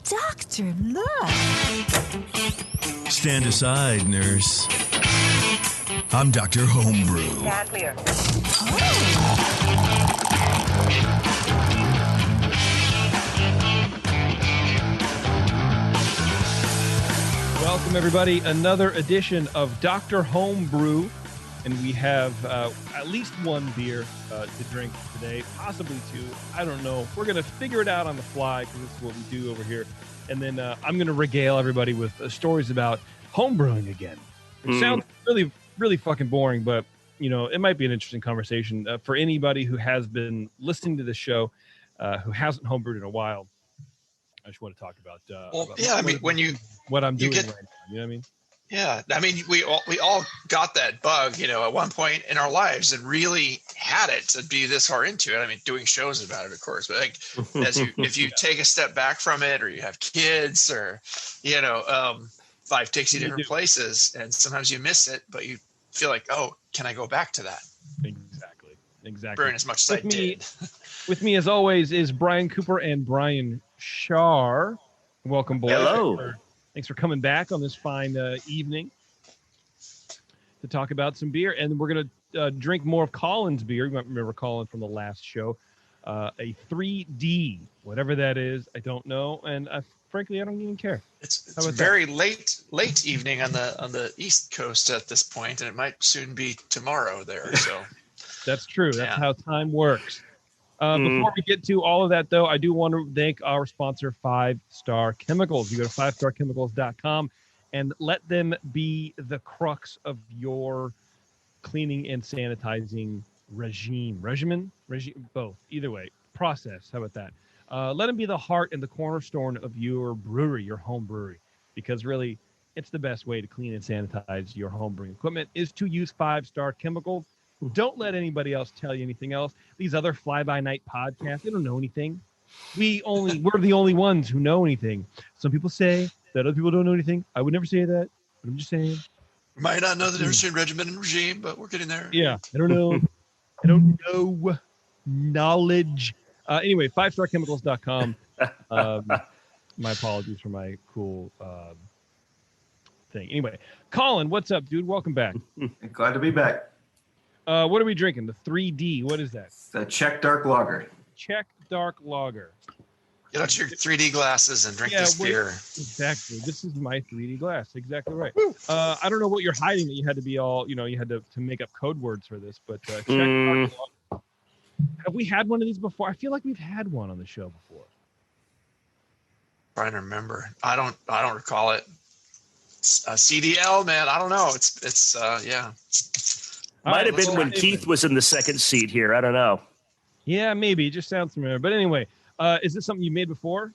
Doctor, look. Stand aside, nurse. I'm Dr. Homebrew. Stand clear. Welcome, everybody. Another edition of Dr. Homebrew. And we have at least one beer to drink today, possibly two. I don't know. We're going to figure it out on the fly because this is what we do over here. And then I'm going to regale everybody with stories about homebrewing again. It sounds really, really fucking boring, but, you know, it might be an interesting conversation for anybody who has been listening to the show, who hasn't homebrewed in a while. I just want to talk about what I'm doing right now. You know what I mean? Yeah, I mean, we all got that bug, you know, at one point in our lives and really had it to be this far into it. I mean, doing shows about it, of course, but like if you take a step back from it, or you have kids, or you know, life takes you different places, and sometimes you miss it, but you feel like, oh, can I go back to that? Exactly. Burn as much as I did. With me, as always, is Brian Cooper and Brian Shar. Welcome, boys. Hello. Thanks for coming back on this fine evening to talk about some beer. And we're going to drink more of Colin's beer. You might remember Colin from the last show. A 3D, whatever that is, I don't know. And frankly, I don't even care. It's very late evening on the East Coast at this point, and it might soon be tomorrow there. So that's true. That's how time works. Before we get to all of that, though, I do want to thank our sponsor, 5 Star Chemicals. You go to 5starchemicals.com and let them be the crux of your cleaning and sanitizing regimen, both, either way, process. How about that? Let them be the heart and the cornerstone of your brewery, your home brewery, because really, it's the best way to clean and sanitize your home brewing equipment is to use 5 Star Chemicals. Don't let anybody else tell you anything else. These other fly-by-night podcasts, they don't know anything. We're the only ones who know anything. Some people say that other people don't know anything. I would never say that, but I'm just saying. We might not know the difference between regimen and regime, but we're getting there. Yeah, I don't know. I don't know knowledge. Anyway, 5starchemicals.com. My apologies for my cool thing. Anyway, Colin, what's up, dude? Welcome back. Glad to be back. What are we drinking? The 3D. What is that? It's the Czech Dark Lager. Czech Dark Lager. Get out your 3D glasses and drink this beer. Exactly. This is my 3D glass. Exactly right. I don't know what you're hiding that you had to be all, you had to make up code words for this, but Czech Dark Lager. Have we had one of these before? I feel like we've had one on the show before. Trying to remember. I don't recall it. CDL, man. I don't know. It's yeah. Might have been when Keith was in the second seat here. I don't know. Yeah, maybe. It just sounds familiar. But anyway, is this something you made before?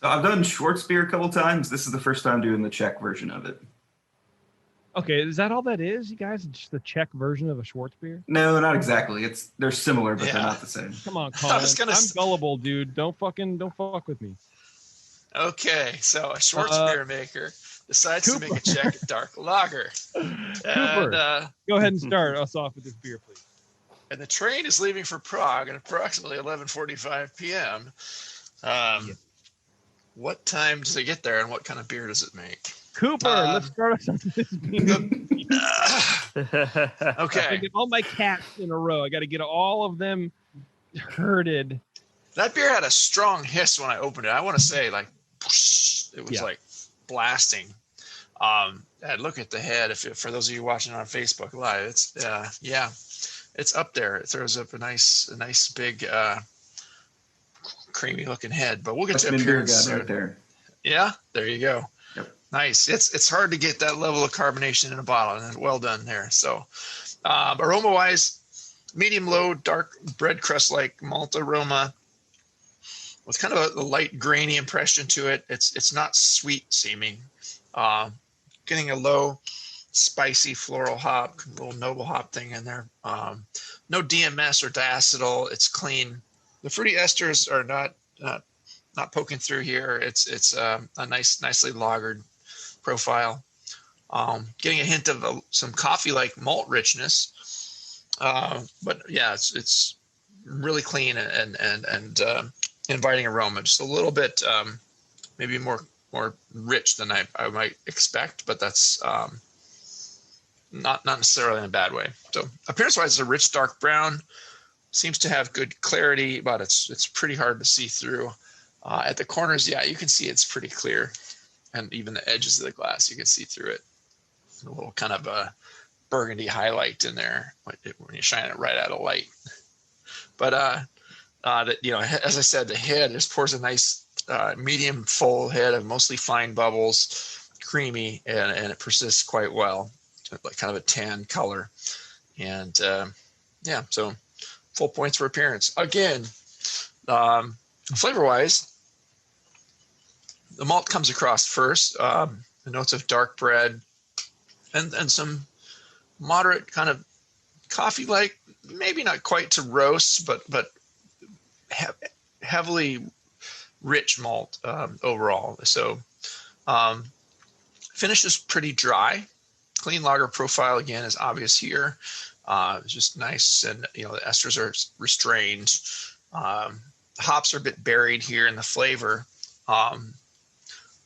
So I've done Schwarzbier a couple times. This is the first time doing the Czech version of it. Okay, is that all that is, you guys? It's just the Czech version of a Schwarzbier? No, not exactly. They're similar, but they're not the same. Come on, Colin. I'm gullible, dude. Don't fuck with me. Okay, so a Schwarzbier maker decides to make a Czech Dark Lager. Cooper, go ahead and start us off with this beer, please. And the train is leaving for Prague at approximately 11:45 p.m. What time does it get there, and what kind of beer does it make? Cooper, let's start us off with this beer. Okay. I get all my cats in a row. I got to get all of them herded. That beer had a strong hiss when I opened it. I want to say, like, it was like blasting. And look at the head. For those of you watching on Facebook Live, it's up there. It throws up a nice big creamy looking head. But we'll get to appearance right there. Yeah, there you go. Yep. Nice. It's hard to get that level of carbonation in a bottle, and well done there. So, aroma wise, medium low, dark bread crust like malt aroma, with kind of a light grainy impression to it. It's not sweet seeming. Getting a low, spicy floral hop, little noble hop thing in there. No DMS or diacetyl. It's clean. The fruity esters are not poking through here. It's a nicely lagered profile. Getting a hint of some coffee-like malt richness. But yeah, it's really clean and inviting aroma. Just a little bit, maybe more rich than I might expect, but that's not necessarily in a bad way. So appearance-wise, it's a rich dark brown. Seems to have good clarity, but it's pretty hard to see through. At the corners, yeah, you can see it's pretty clear, and even the edges of the glass, you can see through it. A little kind of a burgundy highlight in there when you shine it right out of light. But as I said, the head just pours a nice medium full head of mostly fine bubbles, creamy, and it persists quite well, like kind of a tan color. And so full points for appearance. Again, flavor-wise, the malt comes across first. The notes of dark bread and some moderate kind of coffee-like, maybe not quite to roast, but heavily rich malt overall. So finish is pretty dry. Clean lager profile again is obvious here. It's just nice, and the esters are restrained. Hops are a bit buried here in the flavor.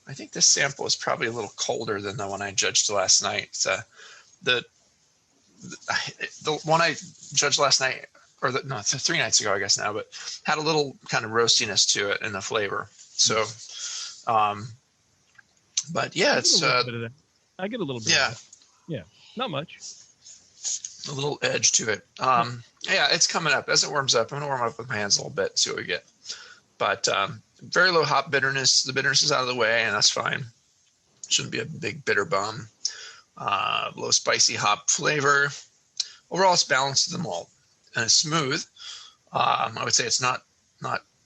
I think this sample is probably a little colder than the one I judged last night. The one I judged last night, it's 3 nights ago, I guess now, but had a little kind of roastiness to it in the flavor. So, but yeah, it's I get a little bit. Yeah, of that. Yeah, not much. A little edge to it. Yeah, it's coming up as it warms up. I'm gonna warm up with my hands a little bit, see what we get. But very low hop bitterness. The bitterness is out of the way, and that's fine. Shouldn't be a big bitter bum. Low spicy hop flavor. Overall, it's balanced to the malt, and it's smooth. I would say it's not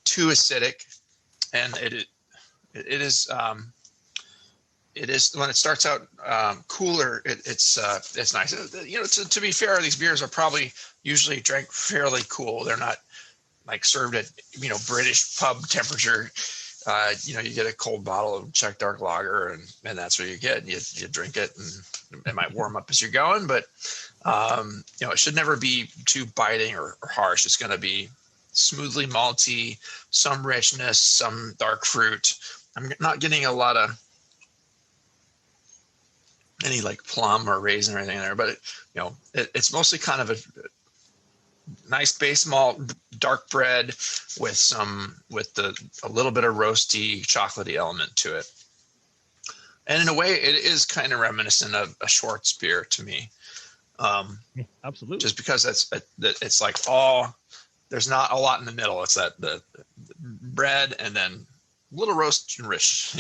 too acidic, and it is when it starts out cooler. It's nice. To be fair, these beers are probably usually drank fairly cool. They're not like served at British pub temperature. You get a cold bottle of Czech Dark Lager, and that's what you get. You drink it, and it might warm up as you're going, but it should never be too biting or harsh. It's going to be smoothly malty, some richness, some dark fruit. I'm not getting a lot of any like plum or raisin or anything in there, but it's mostly kind of a nice base malt, dark bread with a little bit of roasty, chocolatey element to it. And in a way, it is kind of reminiscent of a Schwartz beer to me. Absolutely. Just because it's like there's not a lot in the middle. It's that the bread and then a little roast and rich,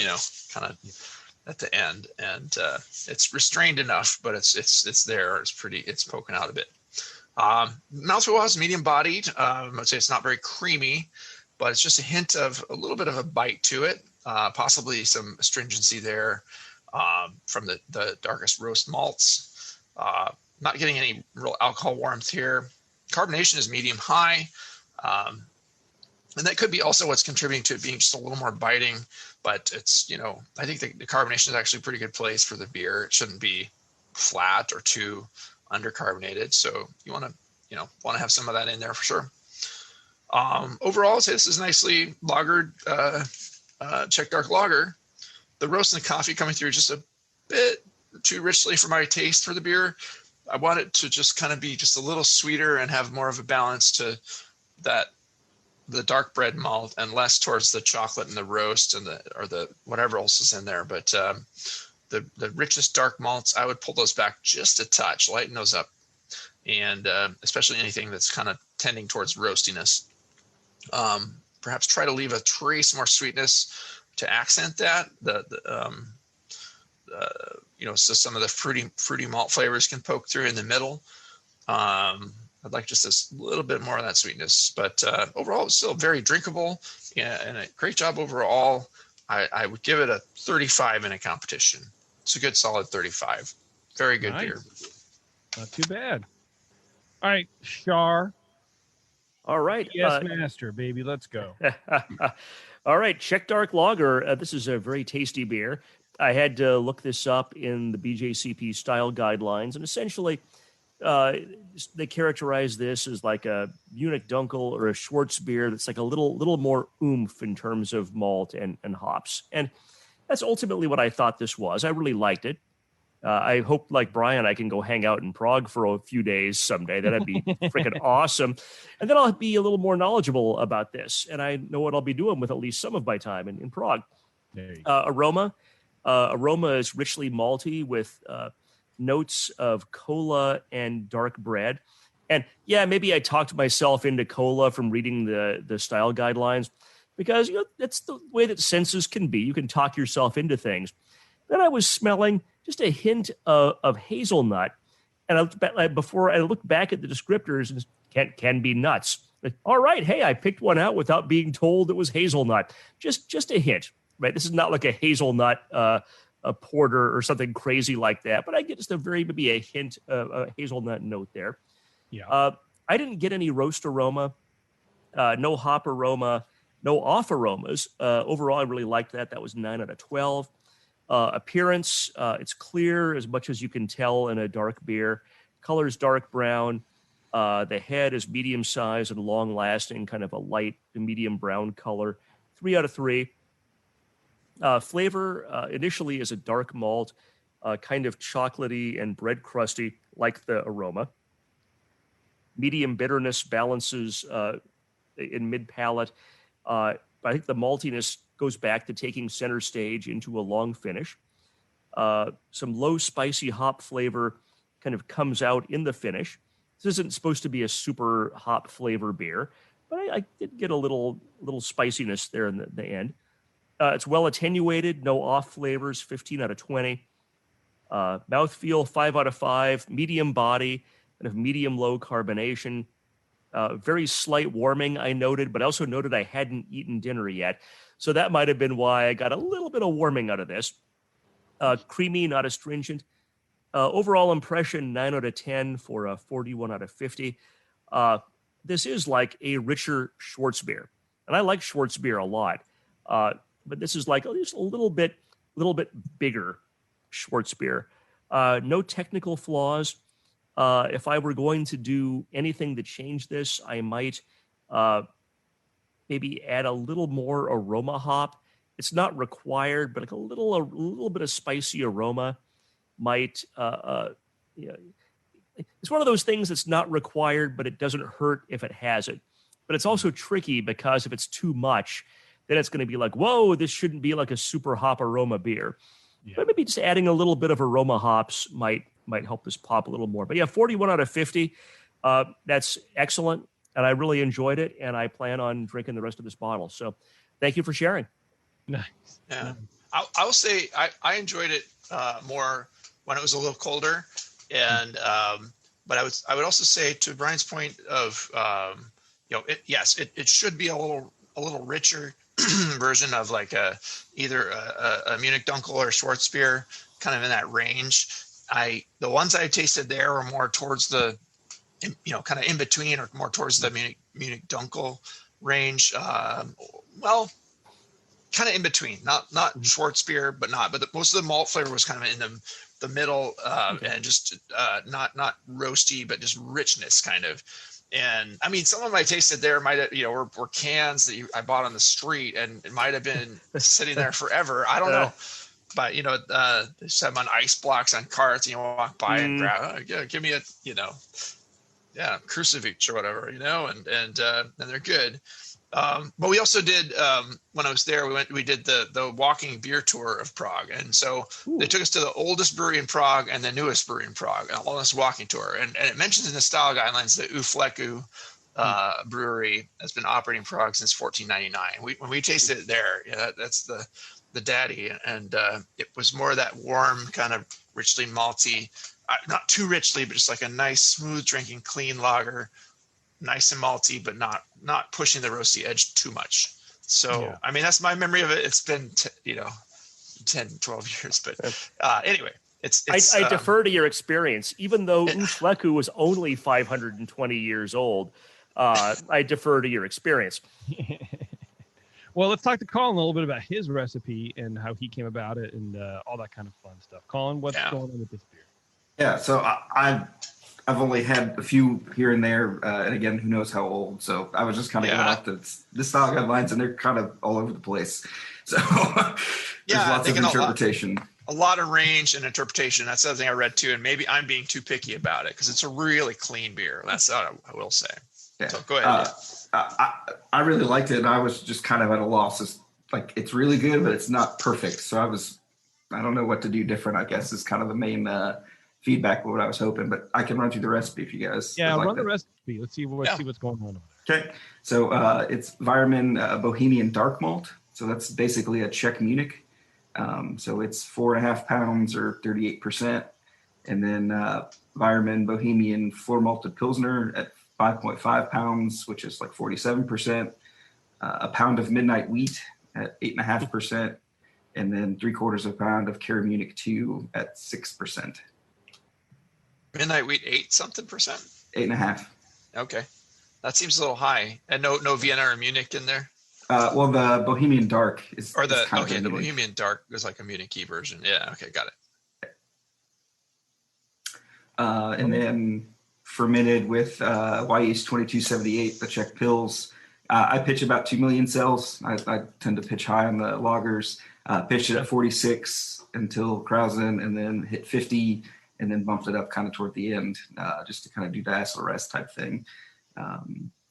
kind of at the end, and it's restrained enough, but it's there. It's poking out a bit. Mouthfeel is medium bodied. I would say it's not very creamy, but it's just a hint of a little bit of a bite to it. Possibly some astringency there from the darkest roast malts. Not getting any real alcohol warmth here. Carbonation is medium high. And that could be also what's contributing to it being just a little more biting, but it's, I think the carbonation is actually a pretty good place for the beer. It shouldn't be flat or too undercarbonated. So you want to have some of that in there for sure. Overall, I'd say this is nicely lagered Czech Dark Lager. The roast and the coffee coming through just a bit too richly for my taste for the beer. I want it to just kind of be just a little sweeter and have more of a balance to the dark bread malt and less towards the chocolate and the roast and the whatever else is in there. But the richest dark malts, I would pull those back just a touch, lighten those up, and especially anything that's kind of tending towards roastiness. Perhaps try to leave a trace more sweetness to accent that. So some of the fruity malt flavors can poke through in the middle. I'd like just a little bit more of that sweetness, but overall it's still very drinkable. Yeah, and a great job overall. I would give it a 35 in a competition. It's a good solid 35. Very good beer. Not too bad. All right, Shar. All right. Yes, master, baby. Let's go. All right, Czech Dark Lager. This is a very tasty beer. I had to look this up in the BJCP style guidelines, and essentially they characterize this as like a Munich Dunkel or a Schwarzbier that's like a little more oomph in terms of malt and hops. And that's ultimately what I thought this was. I really liked it. I hope, like Brian, I can go hang out in Prague for a few days someday. That'd be freaking awesome. And then I'll be a little more knowledgeable about this. And I know what I'll be doing with at least some of my time in Prague. There you go. Aroma. Aroma is richly malty with notes of cola and dark bread. And yeah, maybe I talked myself into cola from reading the style guidelines, because that's the way that senses can be. You can talk yourself into things. Then I was smelling just a hint of hazelnut, and before I looked back at the descriptors, and can be nuts. All right, hey, I picked one out without being told it was hazelnut. Just a hint, right? This is not like a hazelnut a porter or something crazy like that, but I get just maybe a hint of a hazelnut note there. Yeah. I didn't get any roast aroma, no hop aroma, no off aromas. Overall, I really liked that. That was 9 out of 12. Appearance, it's clear as much as you can tell in a dark beer. Color's dark brown. The head is medium size and long lasting, kind of a light to medium brown color. 3 out of 3. Flavor initially is a dark malt, kind of chocolatey and bread crusty, like the aroma. Medium bitterness balances in mid palate. I think the maltiness goes back to taking center stage into a long finish. Some low spicy hop flavor kind of comes out in the finish. This isn't supposed to be a super hop flavor beer, but I did get a little spiciness there in the end. It's well attenuated, no off flavors, 15 out of 20. Mouthfeel, 5 out of 5. Medium body, kind of medium low carbonation. Very slight warming, I noted, but I also noted I hadn't eaten dinner yet. So that might have been why I got a little bit of warming out of this. Creamy, not astringent. Overall impression, 9 out of 10 for a 41 out of 50. This is like a richer Schwarzbier. And I like Schwarzbier a lot. But this is like just a little bit bigger Schwarzbier. No technical flaws. If I were going to do anything to change this, I might maybe add a little more aroma hop. It's not required, but like a little bit of spicy aroma might. It's one of those things that's not required, but it doesn't hurt if it has it. But it's also tricky because if it's too much, then it's going to be like, whoa, this shouldn't be like a super hop aroma beer. Yeah. But maybe just adding a little bit of aroma hops might help this pop a little more. But yeah, 41 out of 50. That's excellent. And I really enjoyed it. And I plan on drinking the rest of this bottle. So thank you for sharing. Nice. Yeah. I will say I enjoyed it more when it was a little colder. And but I would also say, to Brian's point of it should be a little richer version of like either a Munich Dunkel or Schwarzbier, kind of in that range. The ones I tasted there were more towards the, kind of in between, or more towards the Munich Dunkel range. Well, kind of in between, not Schwarzbier, but most of the malt flavor was kind of in the middle, and just not roasty, but just richness kind of. And I mean, some of them I tasted there might have, were cans that I bought on the street, and it might have been sitting there forever. I don't know. But, they just have them on ice blocks on carts, and you walk by and grab, give me a, Crucifix or whatever, and they're good. But we also did, when I was there, we did the walking beer tour of Prague. And so they took us to the oldest brewery in Prague and the newest brewery in Prague, and all this walking tour. And it mentions in the style guidelines that Ufleku brewery has been operating in Prague since 1499. When we tasted it there, that's the daddy. And it was more of that warm, kind of richly malty, not too richly, but just like a nice, smooth drinking, clean lager. Nice and malty, but not pushing the roasty edge too much. So, I mean, that's my memory of it. It's been, 10, 12 years. But anyway, I defer to your experience. Even though Ufleku was only 520 years old, I defer to your experience. Well, let's talk to Colin a little bit about his recipe and how he came about it and all that kind of fun stuff. Colin, what's going on with this beer? Yeah, so I I've only had a few here and there, and again, who knows how old. So I was just kind of going off the style guidelines, and they're kind of all over the place. So there's lots of interpretation. A lot of range and interpretation. That's the other thing I read too. And maybe I'm being too picky about it because it's a really clean beer. That's what I will say. Yeah. So go ahead. I really liked it, and I was just kind of at a loss. It's really good, but it's not perfect. So I don't know what to do different, I guess, is kind of the main feedback of what I was hoping. But I can run through the recipe if you guys. Yeah, run the recipe. Let's see what's going on. Okay. So it's Weyermann Bohemian Dark Malt. So that's basically a Czech Munich. So it's 4.5 pounds or 38%. And then Weyermann Bohemian Floor Malted Pilsner at 5.5 pounds, which is like 47%. A pound of Midnight Wheat at 8.5%. And then 3/4 pound of Kerry Munich 2 at 6%. Midnight Wheat 8-something%? 8.5. Okay. That seems a little high. And no Vienna or Munich in there? Well, the Bohemian Dark is the Bohemian Dark is like a Munich-y version. Yeah, okay, got it. And then fermented with Yeast 2278, the Czech Pils. I pitch about 2 million cells. I tend to pitch high on the lagers. Pitched it at 46 until Krausen, and then hit 50, and then bumped it up kind of toward the end, just to kind of do the acid rest type thing.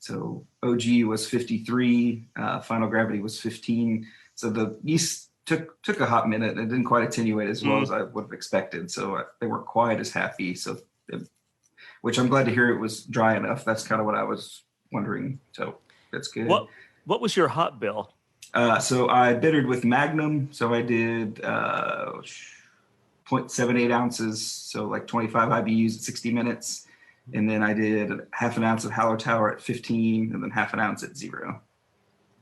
So OG was 53, final gravity was 15. So the yeast took a hot minute. It didn't quite attenuate as well as I would have expected. So they weren't quite as happy. Which I'm glad to hear it was dry enough. That's kind of what I was wondering. So that's good. What was your hop bill? So I bittered with Magnum. So I did 0.78 ounces. So like 25 IBUs at 60 minutes. And then I did 1/2 ounce of Hallertauer at 15, and then 1/2 ounce at 0.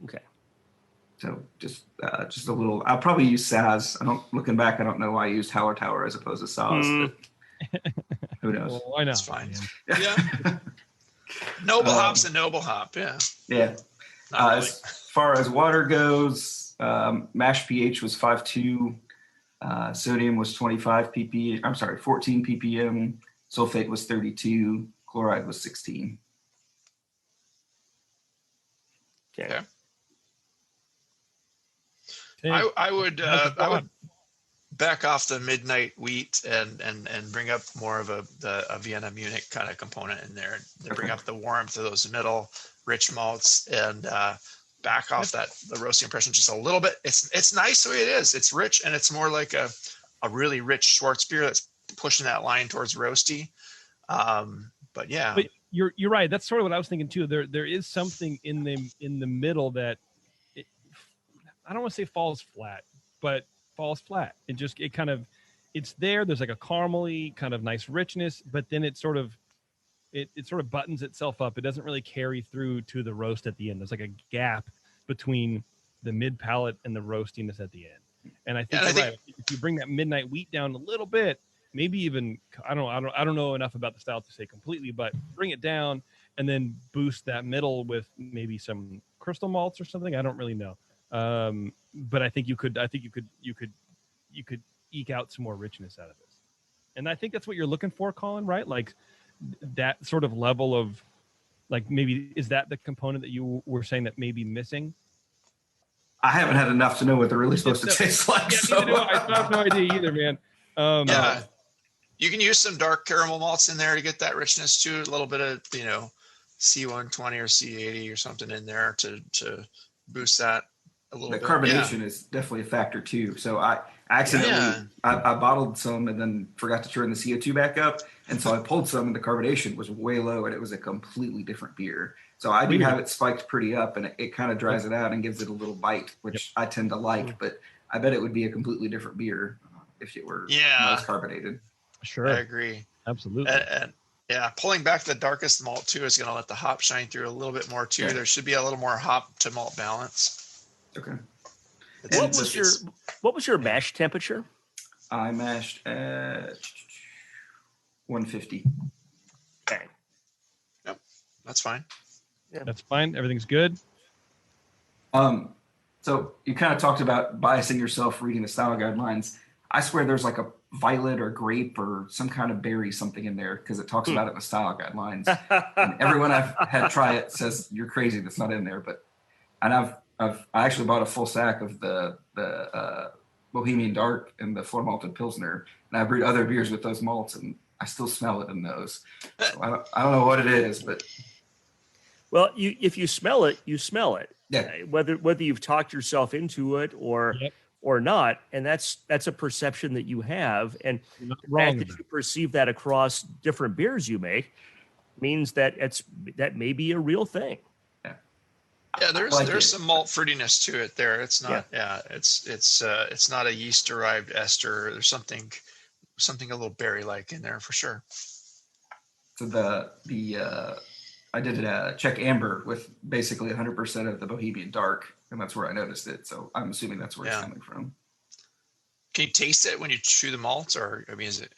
Okay. So just a little. I'll probably use Saz. Looking back, I don't know why I used Hallertauer as opposed to Saz. But who knows? Well, why not? It's fine. Yeah. Noble hop's a noble hop. Yeah. Yeah. Really. As far as water goes, mash pH was 5.2. Sodium was 25 ppm. I'm sorry, 14 ppm. Sulfate was 32, chloride was 16. Okay. I would back off the Midnight Wheat and bring up more of a Vienna Munich kind of component in there. Bring up the warmth of those middle rich malts and back off the roasting impression just a little bit. It's nice the way it is. It's rich, and it's more like a really rich Schwartz beer that's pushing that line towards roasty. But yeah. But you're right. That's sort of what I was thinking too. There is something in the middle that I don't want to say falls flat, but falls flat. It's there. There's like a caramely kind of nice richness, but then it sort of buttons itself up. It doesn't really carry through to the roast at the end. There's like a gap between the mid palate and the roastiness at the end. And I think right. If you bring that Midnight Wheat down a little bit, maybe even I don't know enough about the style to say completely, but bring it down and then boost that middle with maybe some crystal malts or something. I don't really know. But I think you could eke out some more richness out of this. And I think that's what you're looking for, Colin, right? Like that sort of level of like, maybe is that the component that you were saying that may be missing? I haven't had enough to know what they're really supposed to taste like. Yeah, so. I have no idea either, man. Yeah. You can use some dark caramel malts in there to get that richness too. A little bit of, C120 or C80 or something in there to boost that a little bit. The carbonation is definitely a factor too. So I accidentally, I bottled some and then forgot to turn the CO2 back up. And so I pulled some and the carbonation was way low and it was a completely different beer. So I do have it spiked pretty up and it kind of dries it out and gives it a little bite, which I tend to like, but I bet it would be a completely different beer if it were not as carbonated. Sure. I agree. Absolutely. And pulling back the darkest malt too is going to let the hop shine through a little bit more too. Okay. There should be a little more hop to malt balance. Okay. What was your mash temperature? I mashed at 150. Okay. Yep. That's fine. Yeah. That's fine. Everything's good. So you kind of talked about biasing yourself reading the style guidelines. I swear there's like a violet or grape or some kind of berry something in there because it talks about it in the style guidelines. And everyone I've had try it says you're crazy that's not in there. And I actually bought a full sack of the Bohemian Dark and the floor malted Pilsner, and I brewed other beers with those malts, and I still smell it in those. So I don't know what it is, but well, if you smell it, you smell it. yeah, Whether you've talked yourself into it or not, and that's a perception that you have, and the fact that you perceive that across different beers you make means that that may be a real thing. Yeah, there's some malt fruitiness to it there. It's not it's not a yeast derived ester. There's something a little berry like in there for sure. So I did a Czech Amber with basically 100% of the Bohemian Dark, and that's where I noticed it. So I'm assuming that's where it's coming from. Can you taste it when you chew the malts, or I mean, is it?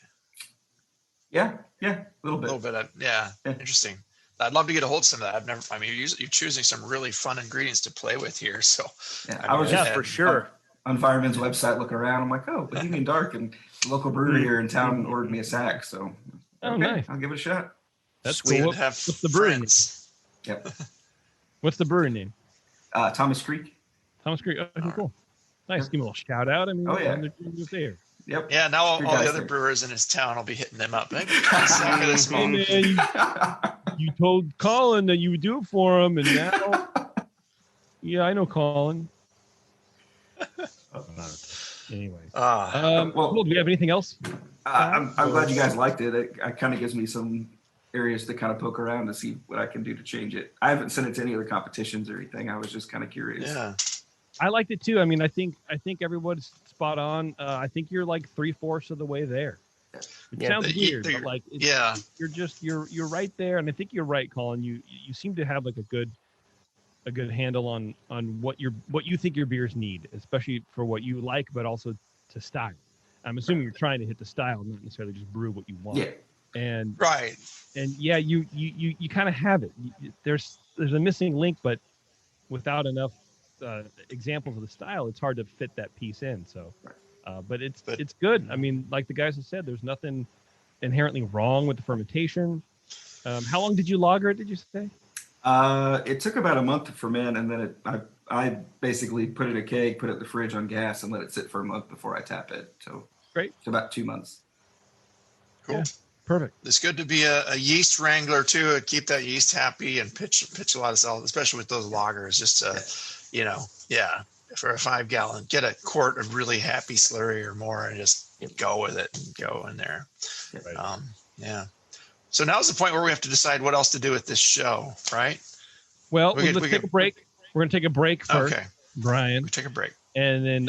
Yeah, a little bit. Yeah, interesting. I'd love to get a hold of some of that. You're choosing some really fun ingredients to play with here. So I was just for sure on Fireman's website looking around. I'm like, oh, Bohemian Dark, and the local brewery here in town ordered me a sack. So nice. I'll give it a shot. That's sweet. Cool. What's the brewing? Yep. What's the brewery name? Thomas Creek. Thomas Creek. Okay, cool. Nice. Give me a little shout out. I mean, there. Yep. Yeah. Now all the other brewers in his town will be hitting them up. Hey, you told Colin that you would do it for him, and now, yeah, I know Colin. Anyway, cool. Do we have anything else? I'm glad you guys liked it. It kind of gives me some areas to kind of poke around to see what I can do to change it. I haven't sent it to any other competitions or anything. I was just kind of curious. Yeah. I liked it too. I mean, I think everyone's spot on. I think you're like 3/4 of the way there. It sounds weird, but like, you're right there, and I think you're right, Colin. You seem to have like a good handle on what you think your beers need, especially for what you like, but also to style. I'm assuming you're trying to hit the style, not necessarily just brew what you want. Yeah. And right. And yeah, you kind of have it. There's a missing link, but without enough examples of the style, it's hard to fit that piece in. So, but it's good. I mean, like the guys have said, there's nothing inherently wrong with the fermentation. How long did you lager it? Did you say? It took about a month to ferment, and then I basically put it in a keg, put it in the fridge on gas, and let it sit for a month before I tap it. So great. It's about 2 months. Cool. Yeah, perfect. It's good to be a yeast wrangler too. Keep that yeast happy and pitch a lot of salt, especially with those lagers. Just for a 5 gallon, get a quart of really happy slurry or more, and just go with it and go in there. Right. So now's the point where we have to decide what else to do with this show, right? Well, let's take a break. We're going to take a break first, okay. Brian. We take a break. And then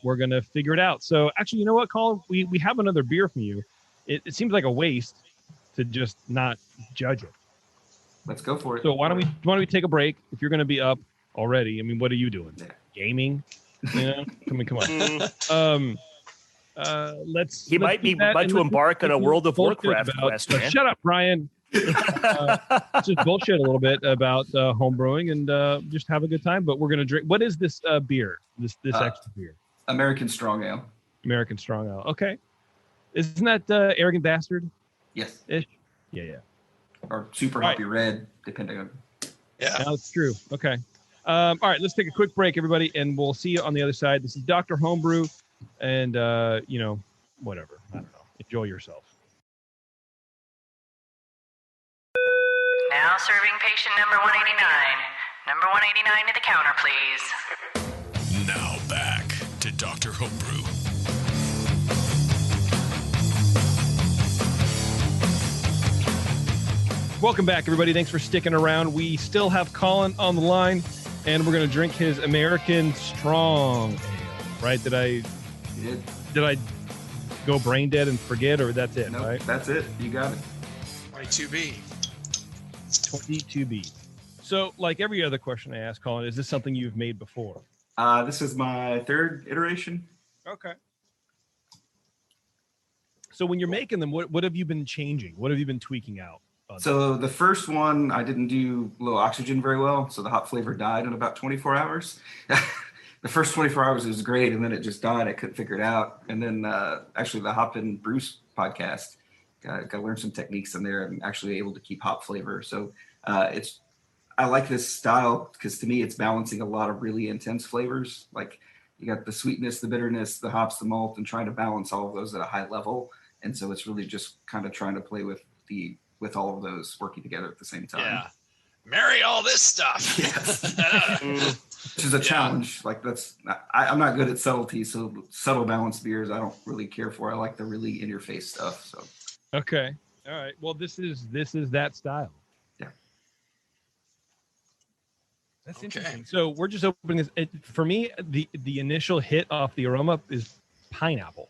we're going to figure it out. So actually, you know what, Colin? We have another beer from you. It seems like a waste to just not judge it. Let's go for it. So why don't we take a break? If you're going to be up already, I mean, what are you doing? Yeah. Gaming? Yeah. Come on. He might be about to embark on a World of Warcraft quest. Shut up, Brian. Just bullshit a little bit about home brewing and just have a good time. But we're gonna drink. What is this beer? This extra beer? American Strong Ale. American Strong Ale. Okay. Isn't that Arrogant Bastard? Yes. Ish. Yeah. Or Super Hoppy Red, depending on. Yeah. That's true. Okay. All right. Let's take a quick break, everybody, and we'll see you on the other side. This is Dr. Homebrew. And, whatever. I don't know. Enjoy yourself. Now serving patient number 189. Number 189 at the counter, please. Now back to Dr. Homebrew. Welcome back, everybody. Thanks for sticking around. We still have Colin on the line, and we're going to drink his American Strong Ale. Right? Did I go brain dead and forget, or that's it? Nope, right? That's it. You got it. 22B. 22B. So, like every other question I ask, Colin, is this something you've made before? This is my 3rd iteration. Okay. So when you're making them, what have you been changing? What have you been tweaking out? So the first one, I didn't do low oxygen very well, so the hop flavor died in about 24 hours. the first 24 hours was great, and then it just died. I couldn't figure it out. And then actually the Hop and Bruce podcast, got to learn some techniques in there and actually able to keep hop flavor. So I like this style because to me it's balancing a lot of really intense flavors. Like you got the sweetness, the bitterness, the hops, the malt, and trying to balance all of those at a high level. And so it's really just kind of trying to play with all of those working together at the same time. Yeah. Marry all this stuff. Yes. Which is a challenge. Like I'm not good at subtlety. So subtle balanced beers, I don't really care for. I like the really in your face stuff. So. Okay. All right. Well, this is that style. Yeah. That's interesting. So we're just opening this. For me, the initial hit off the aroma is pineapple.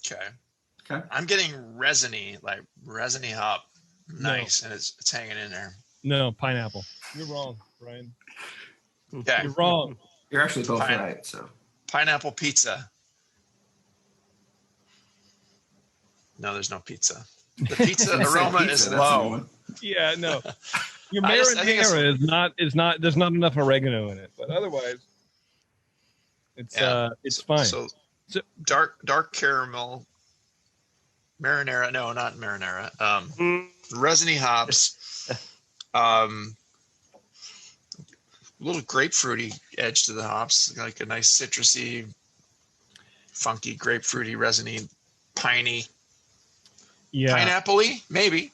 Okay. Okay. I'm getting resiny hop. Nice. No. And it's hanging in there. No, pineapple. You're wrong, Brian. Okay. You're wrong. You're actually both right. So pineapple pizza. No, there's no pizza. The pizza aroma is low. Yeah, no. Your I think marinara is not. There's not enough oregano in it, but otherwise, it's fine. So dark caramel. Marinara, no, not marinara. Resiny hops. Little grapefruity edge to the hops, like a nice citrusy, funky, grapefruity, resiny, piney. Yeah. Pineapple-y? Maybe.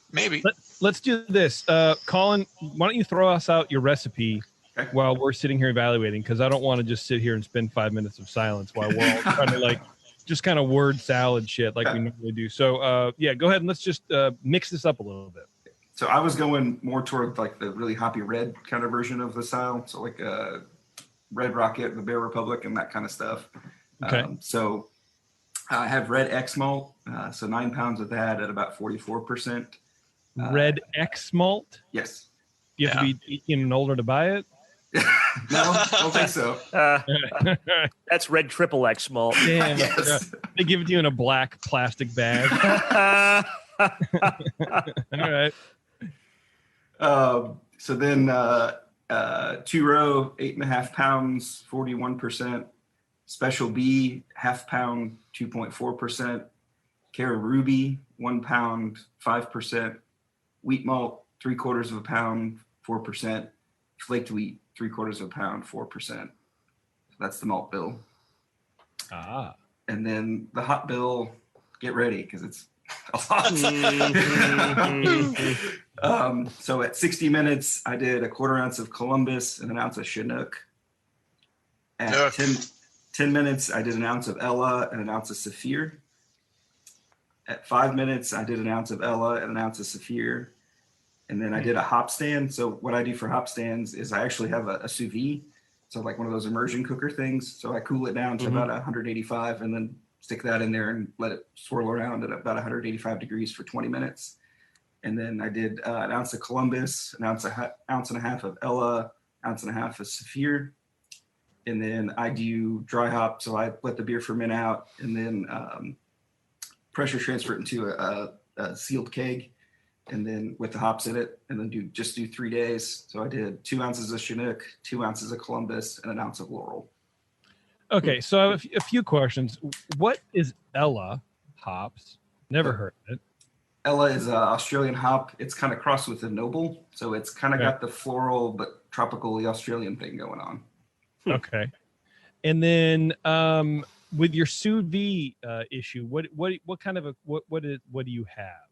Let's do this. Colin, why don't you throw us out your recipe while we're sitting here evaluating? Because I don't want to just sit here and spend 5 minutes of silence while we're all trying to just kind of word salad shit like we normally do. So go ahead and let's just mix this up a little bit. So I was going more toward like the really hoppy red kind of version of the style. So like Red Rocket, the Bear Republic, and that kind of stuff. Okay. So I have red X malt. So 9 pounds of that at about 44%. Red X malt? Yes. You have to be 18 and older to buy it? No, I don't think so. That's red triple X malt. Damn. Yes. They give it to you in a black plastic bag. All right. So then 2-row, 8.5 pounds, 41%. Special B, half pound, 2.4%. Cara Ruby, 1 pound, 5%. Wheat malt, 3/4 pound, 4%. Flaked wheat, 3/4 pound, 4%. So that's the malt bill. Ah. And then the hot bill, get ready because it's a lot. So at 60 minutes, I did a 1/4 ounce of Columbus and an ounce of Chinook. At 10 minutes, I did an ounce of Ella and an ounce of Saphir. At 5 minutes, I did an ounce of Ella and an ounce of Saphir. And then I did a hop stand. So what I do for hop stands is I actually have a sous vide. So like one of those immersion cooker things. So I cool it down to about 185 and then stick that in there and let it swirl around at about 185 degrees for 20 minutes. And then I did an ounce of Columbus, an ounce and a half of Ella, ounce and a half of Saphir. And then I do dry hop. So I let the beer ferment out and then pressure transfer it into a sealed keg. And then with the hops in it, and then do 3 days. So I did 2 ounces of Chinook, 2 ounces of Columbus, and an ounce of Laurel. Okay, so I have a few questions. What is Ella hops? Never heard of it. Ella is an Australian hop. It's kind of crossed with the Noble. So it's kind of got the floral but tropically Australian thing going on. Okay. And then with your sous vide issue, what kind of what do you have?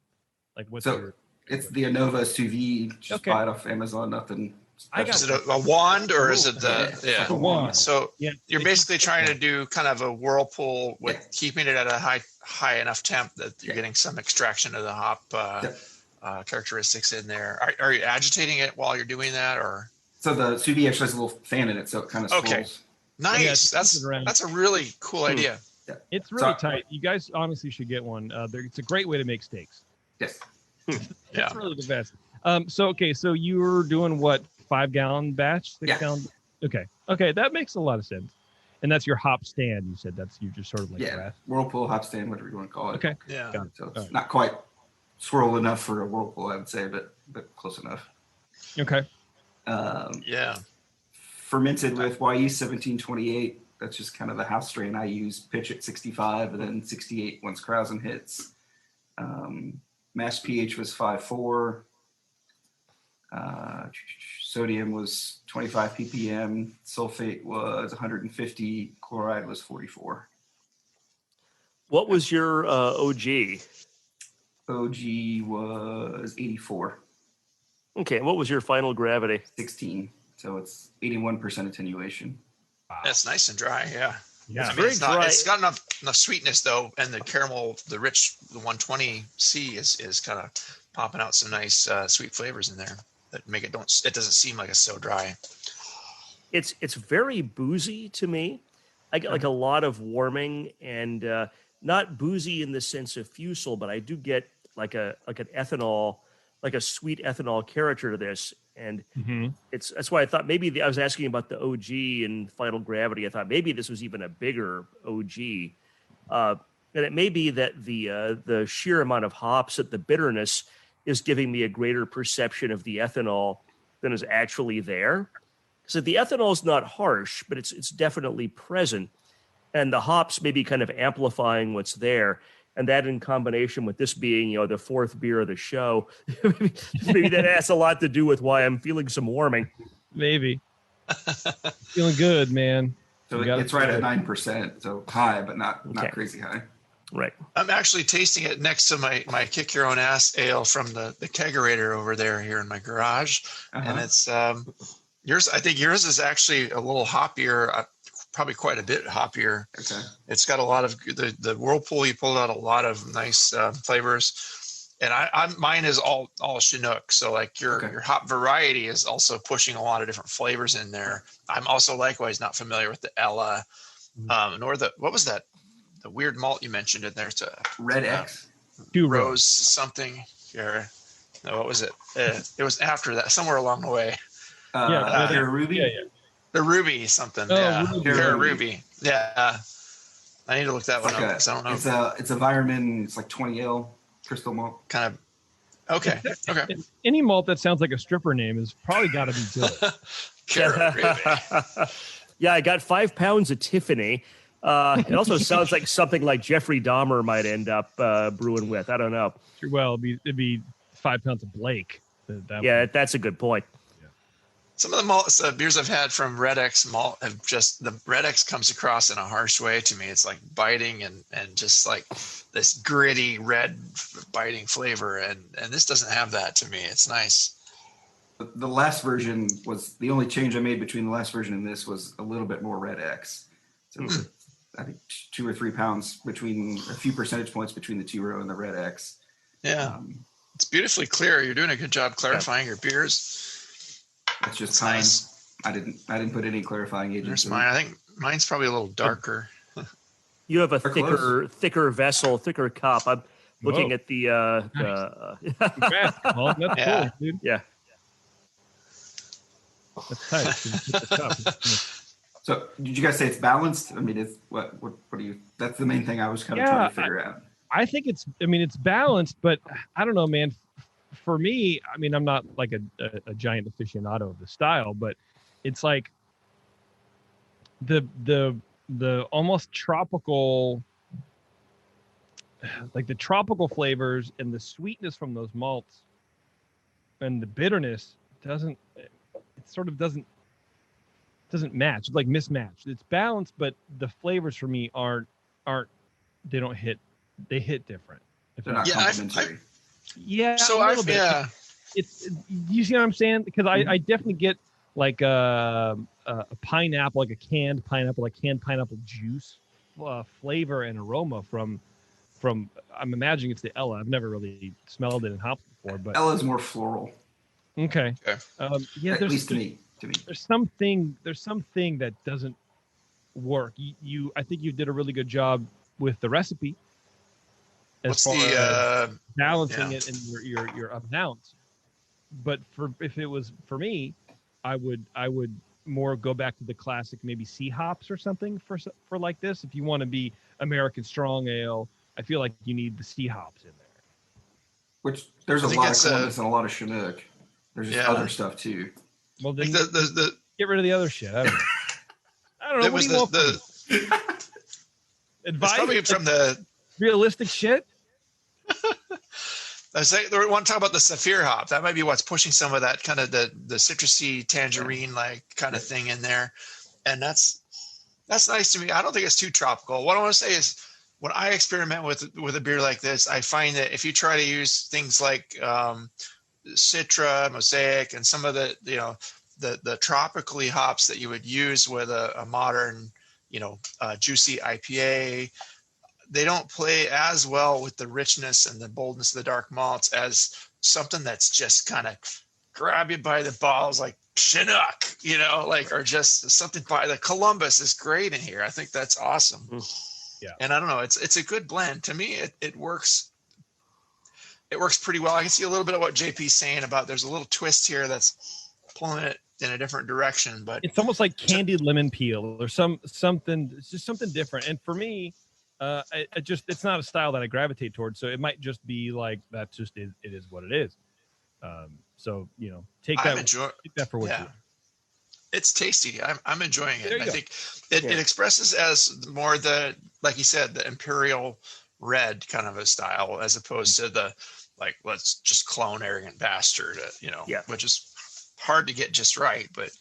Like what's your... It's the Anova sous vide. Just buy it off Amazon. Nothing. Is it a wand or is it like a wand? So you're basically trying to do kind of a whirlpool with keeping it at a high enough temp that you're getting some extraction of the hop characteristics in there. Are you agitating it while you're doing that, or? So the sous vide actually has a little fan in it, so it kind of swirls. Okay, nice. That's a really cool idea. Yeah. It's really tight. You guys honestly should get one. It's a great way to make steaks. Yes. It's really the best. So you were doing what, 5-gallon batch? 6 gallon? Okay, that makes a lot of sense. And that's your hop stand. You said you just sort of like whirlpool, hop stand, whatever you want to call it. Okay. Yeah. So it's not quite swirl enough for a whirlpool, I would say, but close enough. Okay. fermented with YE 1728. That's just kind of the house strain I use. Pitch at 65 and then 68 once Krausen hits. Mass pH was 5.4. Sodium was 25 ppm. Sulfate was 150. Chloride was 44. What was your OG? OG was 84. Okay, what was your final gravity? 16. So it's 81% attenuation. That's nice and dry. Yeah. Yeah. I mean, it's dry. It's got enough sweetness though, and the caramel, the rich, the 120C is kind of popping out some nice sweet flavors in there that make it it doesn't seem like it's so dry. It's very boozy to me. I get like a lot of warming and not boozy in the sense of fusel, but I do get like an ethanol, like a sweet ethanol character to this. And that's why I thought maybe I was asking about the OG and Final Gravity. I thought maybe this was even a bigger OG. And it may be that the sheer amount of hops at the bitterness is giving me a greater perception of the ethanol than is actually there. So the ethanol is not harsh, but it's definitely present. And the hops may be kind of amplifying what's there. And that in combination with this being, the fourth beer of the show, maybe that has a lot to do with why I'm feeling some warming. Maybe. Feeling good, man. So it's right at 9%. So high, but not crazy high. Right. I'm actually tasting it next to my Kick Your Own Ass ale from the kegerator over there here in my garage. And it's yours. I think yours is actually a little hoppier. Probably quite a bit hoppier. Okay. It's got a lot of the Whirlpool. You pulled out a lot of nice flavors, and mine is all Chinook. So like your hop variety is also pushing a lot of different flavors in there. I'm also likewise not familiar with the Ella, nor what was that? The weird malt you mentioned in there. It's a Red X. Rose something. Here. No, what was it? It was after that, somewhere along the way. Ruby. Yeah. The Ruby something. Ruby. Yeah. I need to look that one up because I don't know. It's a Vireman. It's like 20L crystal malt. Kind of. Okay. Any malt that sounds like a stripper name has probably got to be good. Ruby. Yeah, I got 5 pounds of Tiffany. It also sounds like something like Jeffrey Dahmer might end up brewing with. I don't know. Well, it'd be 5 pounds of Blake. That's a good point. Some of the malts, beers I've had from Red X malt have the Red X comes across in a harsh way to me. It's like biting and just like this gritty red biting flavor. And this doesn't have that to me. It's nice. The last version was the only change I made between the last version and this was a little bit more Red X. So I think 2 or 3 pounds between a few percentage points between the 2-row and the Red X. Yeah. It's beautifully clear. You're doing a good job clarifying your beers. It's just time. Nice. I didn't put any clarifying agents. There's mine. I think mine's probably a little darker. You have a thicker vessel, thicker cup. I'm looking at the. Congrats, Colin. That's cool, dude. Yeah. That's tight. So, did you guys say it's balanced? I mean, it's what do you? That's the main thing I was kind of trying to figure out. I think it's balanced, but I don't know, man. For me, I mean, I'm not like a giant aficionado of the style, but it's like the almost tropical, like the tropical flavors and the sweetness from those malts and the bitterness doesn't match, like mismatched. It's balanced, but the flavors for me they hit different. They're not complementary. Yeah. So it's, you see what I'm saying? Because I definitely get like a pineapple, like canned pineapple juice flavor and aroma from. I'm imagining it's the Ella. I've never really smelled it in hops before, but Ella's more floral. Okay. At least to me. There's something that doesn't work. I think you did a really good job with the recipe. What's the balancing it in your up and downs? But if it was for me, I would more go back to the classic, maybe sea hops or something for like this. If you want to be American strong ale, I feel like you need the sea hops in there. Which there's a lot of Columbus and a lot of Chinook. There's just other stuff too. Well, then, like Get rid of the other shit. I don't know. It What was do you want from me? it's Advice? probably from the. Realistic shit? I say they want to talk about the Saphir hop. That might be what's pushing some of that kind of the citrusy tangerine like kind of thing in there, and that's nice to me. I don't think it's too tropical. What I want to say is, when I experiment with a beer like this, I find that if you try to use things like Citra, Mosaic, and some of the the tropically hops that you would use with a modern juicy IPA, they don't play as well with the richness and the boldness of the dark malts as something that's just kind of grab you by the balls like Chinook, or just something by the Columbus is great in here. I think that's awesome. Yeah. And I don't know, it's a good blend. To me, it works. It works pretty well. I can see a little bit of what JP's saying about there's a little twist here that's pulling it in a different direction, but it's almost like candied lemon peel or something. It's just something different. And for me, it's not a style that I gravitate towards. So it might just be like that's just it is what it is. So take that for what you. It's tasty. I'm enjoying it. I go. think it expresses as more like you said, the imperial red kind of a style as opposed to the like let's just clone arrogant bastard, which is hard to get just right, but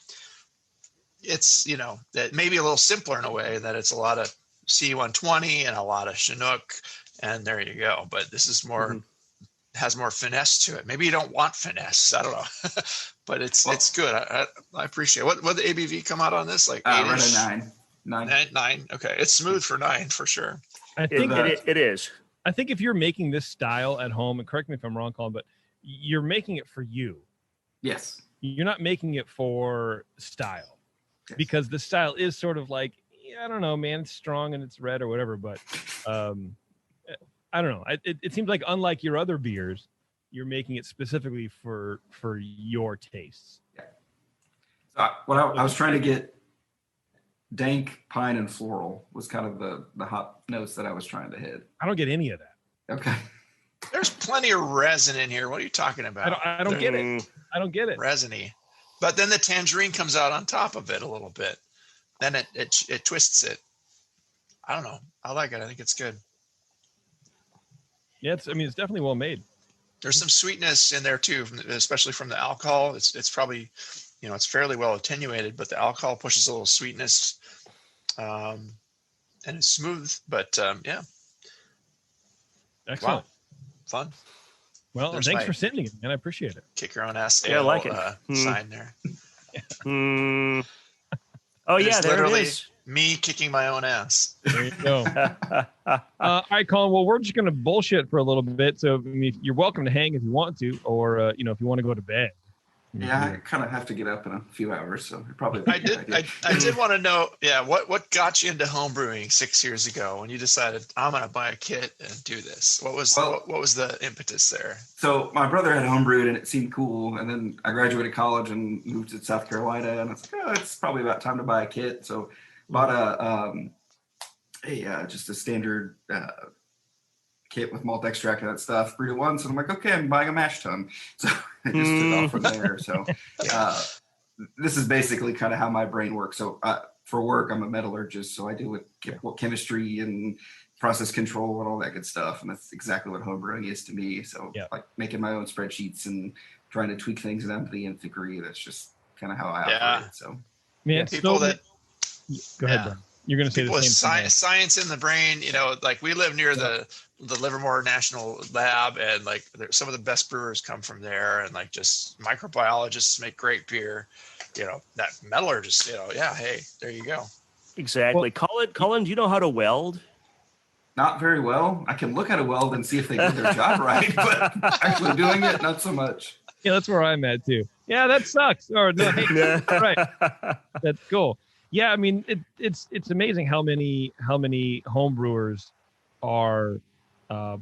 it's that maybe a little simpler in a way that it's a lot of C120 and a lot of Chinook, and there you go. But this is more has more finesse to it. Maybe you don't want finesse. I don't know, but it's good. I appreciate it. What the ABV come out on this? Like right at 9. 9. Okay, it's smooth for 9 for sure. I think it is. I think if you're making this style at home, and correct me if I'm wrong, Colin, but you're making it for you. Yes. You're not making it for style, because the style is sort of like, I don't know, man, it's strong and it's red or whatever. But I don't know. It seems like unlike your other beers, you're making it specifically for your tastes. Yeah. So I was trying to get dank, pine, and floral was kind of the hop notes that I was trying to hit. I don't get any of that. Okay. There's plenty of resin in here. What are you talking about? I don't get it. I don't get it. Resiny. But then the tangerine comes out on top of it a little bit. Then it twists it. I don't know. I like it. I think it's good. Yeah, it's definitely well made. There's some sweetness in there too, especially from the alcohol. It's probably, it's fairly well attenuated, but the alcohol pushes a little sweetness, and it's smooth. But yeah. Excellent. Wow. Fun. Well, thanks for sending it, man. I appreciate it. Kick your own ass. Yeah, I like it. Sign there. Oh yeah, there it is. Me kicking my own ass. There you go. All right, Colin. Well, we're just going to bullshit for a little bit. So you're welcome to hang if you want to, or if you want to go to bed. Yeah, I kind of have to get up in a few hours, so probably. I did want to know, what got you into homebrewing 6 years ago when you decided I'm going to buy a kit and do this? What was the impetus there? So my brother had homebrewed and it seemed cool, and then I graduated college and moved to South Carolina, and I was like, it's probably about time to buy a kit. So bought just a standard kit with malt extract and that stuff, brewed it once, and I'm like, okay, I'm buying a mash tun. So I just took off from there. So this is basically kind of how my brain works. So for work, I'm a metallurgist, so I deal with chemistry and process control and all that good stuff, and that's exactly what homebrewing is to me. So like making my own spreadsheets and trying to tweak things down to the nth degree, that's just kind of how I operate. So people that go ahead, Brian. You're going to say the same thing. Science in the brain, like we live near the Livermore National Lab, and like some of the best brewers come from there, and like just microbiologists make great beer. That metallurgist, hey, there you go. Exactly. Colin, do you know how to weld? Not very well. I can look at a weld and see if they did their job right, but actually doing it, not so much. Yeah, that's where I'm at too. Yeah, that sucks. Or no, hey, right. That's cool. Yeah, I mean, it's amazing how many home brewers are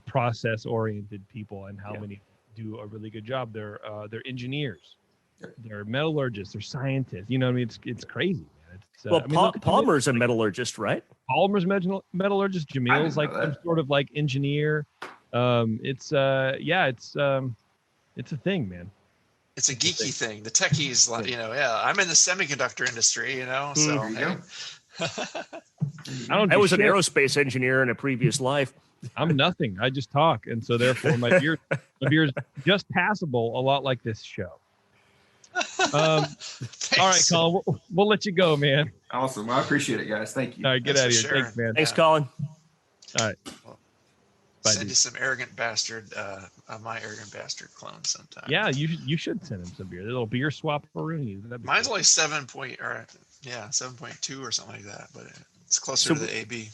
process oriented people, and how many do a really good job. They're engineers, they're metallurgists, they're scientists. You know what I mean? It's crazy, man. Palmer's a metallurgist, right? Palmer's metallurgist. Jamil's like some sort of like engineer. It's a thing, man. It's a geeky thing. The techies, you know, I'm in the semiconductor industry, you know, so. I was an aerospace engineer in a previous life. I'm nothing. I just talk. And so therefore my beer's just passable, a lot like this show. All right, Colin, we'll let you go, man. Awesome. Well, I appreciate it, guys. Thank you. All right, get out of here. Sure. Thanks, man. Thanks, Colin. All right. Bye, send you some arrogant bastard, my arrogant bastard clone sometime. Yeah, you should send him some beer. A little beer swap Rooney. Mine's only 7.2 or something like that, but it's closer to the AB.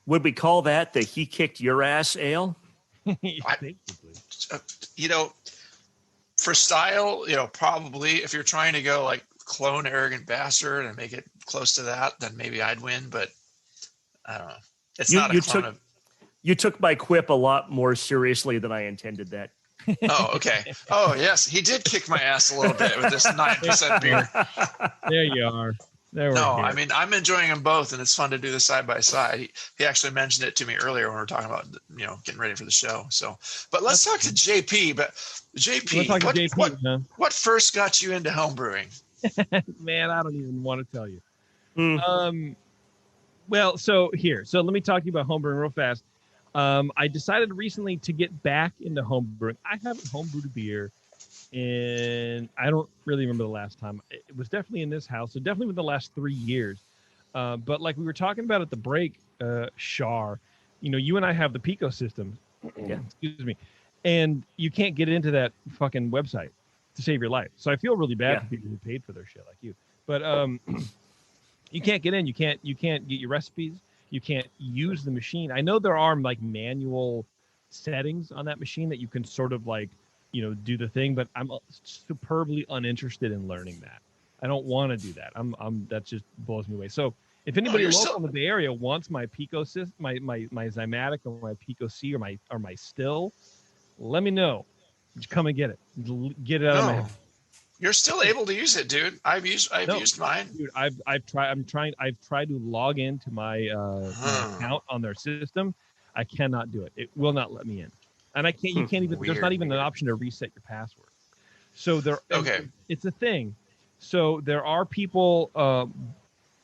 Would we call that the "he kicked your ass" ale? You know, for style, you know, probably if you're trying to go like clone arrogant bastard and make it close to that, then maybe I'd win. But I don't know. It's not a clone of. You took my quip a lot more seriously than I intended that. Oh, okay. Oh, yes. He did kick my ass a little bit with this 9% beer. There you are. I mean, I'm enjoying them both, and it's fun to do the side by side. He actually mentioned it to me earlier when we were talking about, you know, getting ready for the show. So, but let's talk to JP. But JP, what first got you into home brewing? Man, I don't even want to tell you. Well, so let me talk to you about home brewing real fast. I decided recently to get back into home brewing. I haven't home brewed a beer and I don't really remember the last time. It was definitely in this house, so definitely within the last 3 years. But like we were talking about at the break, Shar, you know, you and I have the Pico system. Yeah. Excuse me. And you can't get into that fucking website to save your life. So I feel really bad for people who paid for their shit like you. But you can't get in. You can't get your recipes. You can't use the machine. I know there are like manual settings on that machine that you can sort of like, you know, do the thing, but I'm superbly uninterested in learning that. I don't want to do that. That just blows me away. So if anybody local in the Bay Area wants my Pico system, my Zymatic or my Pico C or my still, let me know. Just come and get it. Get it out of my house. You're still able to use it, dude. I've used mine. Dude, I've tried to log into my account on their system. I cannot do it. It will not let me in. And you can't even, there's not even an option to reset your password. So it's a thing. So there are people,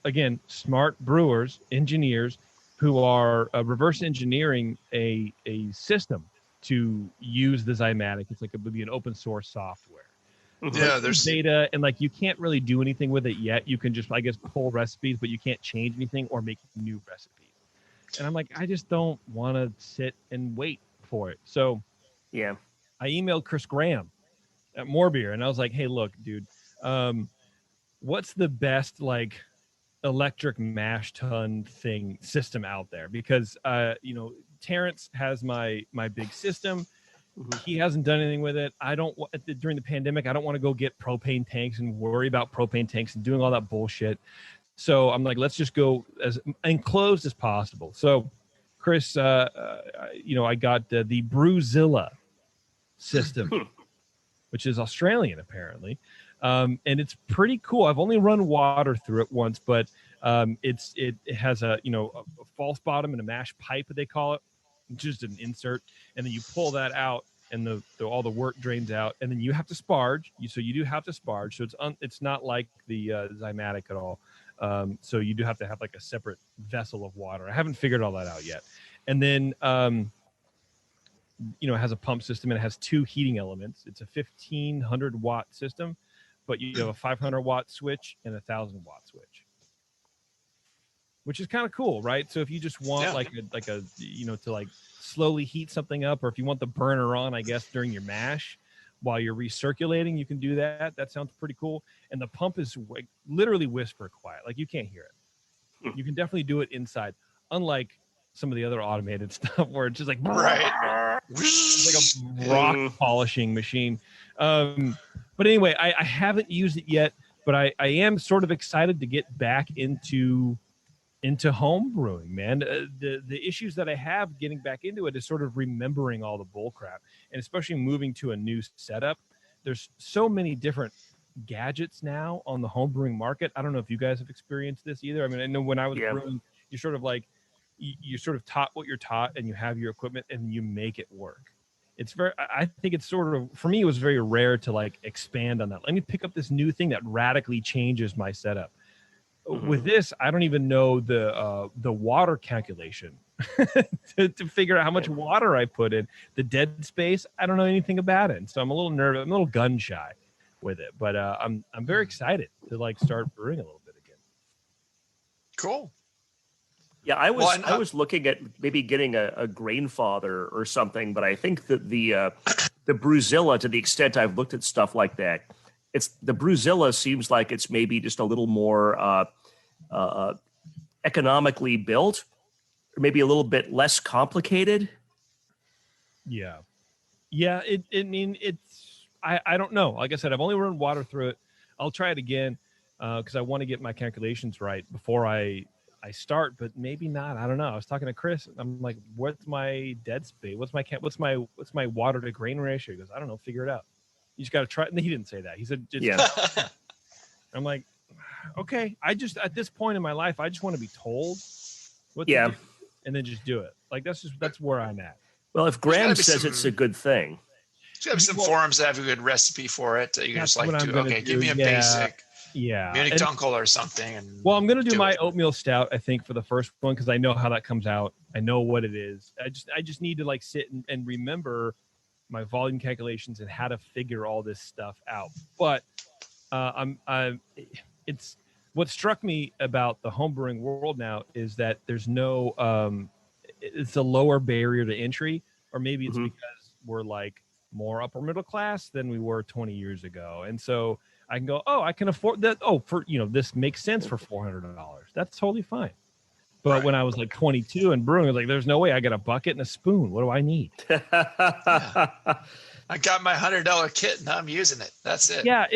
again, smart brewers, engineers who are reverse engineering a system to use the Zymatic. It's like it would be an open source software. Yeah, there's data, and like you can't really do anything with it yet. You can just, I guess, pull recipes, but you can't change anything or make new recipes. And I'm like, I just don't want to sit and wait for it. So yeah, I emailed Chris Graham at More Beer, and I was like, hey, look, dude, what's the best like electric mash tun system out there? Because you know, Terrence has my big system. He hasn't done anything with it. I don't during the pandemic. I don't want to go get propane tanks and worry about propane tanks and doing all that bullshit. So I'm like, let's just go as enclosed as possible. So, Chris, you know, I got the Brewzilla system, which is Australian apparently, and it's pretty cool. I've only run water through it once, but it has a false bottom and a mash pipe, they call it. Just an insert, and then you pull that out, and all the work drains out, and then you have to sparge. So you do have to sparge. So it's not like the Zymatic at all. So you do have to have like a separate vessel of water. I haven't figured all that out yet. And then it has a pump system and it has 2 heating elements. It's a 1500 watt system, but you have a 500 watt switch and a 1000 watt switch, which is kind of cool, right? So if you just want like a to like slowly heat something up, or if you want the burner on, I guess, during your mash while you're recirculating, you can do that. That sounds pretty cool. And the pump is like literally whisper quiet. Like you can't hear it. You can definitely do it inside. Unlike some of the other automated stuff where it's just like, it's like a rock polishing machine. But anyway, I haven't used it yet, but I am sort of excited to get back into home brewing, man. The issues that I have getting back into it is sort of remembering all the bull crap, and especially moving to a new setup. There's so many different gadgets now on the home brewing market. I don't know if you guys have experienced this either. I mean, I know when I was brewing, you're sort of like, you're sort of taught what you're taught, and you have your equipment and you make it work. it's very, I think it's sort of, for me, it was very rare to like expand on that. Let me pick up this new thing that radically changes my setup. With this, I don't even know the water calculation to figure out how much water I put in. The dead space, I don't know anything about it. And so I'm a little nervous. I'm a little gun shy with it, but I'm very excited to like start brewing a little bit again. Cool. Yeah, I was looking at maybe getting a grain father or something, but I think that the Brewzilla, to the extent I've looked at stuff like that, the Brewzilla seems like it's maybe just a little more economically built, or maybe a little bit less complicated. Yeah. I don't know. Like I said, I've only run water through it. I'll try it again because I want to get my calculations right before I start, but maybe not. I don't know. I was talking to Chris. I'm like, what's my dead space? What's my water to grain ratio? He goes, I don't know. Figure it out. You just got to try it. And he didn't say that. He said, yeah. I'm like, okay. At this point in my life, I just want to be told what to do and then just do it. Like, that's where I'm at. Well, if Graham says it's a good thing. There's got to be some forums that have a good recipe for it. You can just like, give me a basic. Yeah. Munich Dunkel or something. I'm going to do my oatmeal stout, I think, for the first one, because I know how that comes out. I know what it is. I just need to like sit and remember my volume calculations and how to figure all this stuff out. But it's what struck me about the homebrewing world now is that there's no it's a lower barrier to entry, or maybe it's because we're like more upper middle class than we were 20 years ago. And so I can go, I can afford that. This makes sense for $400. That's totally fine. But when I was like 22 and brewing, I was like, there's no way. I got a bucket and a spoon. What do I need? I got my $100 kit and I'm using it. That's it. Yeah.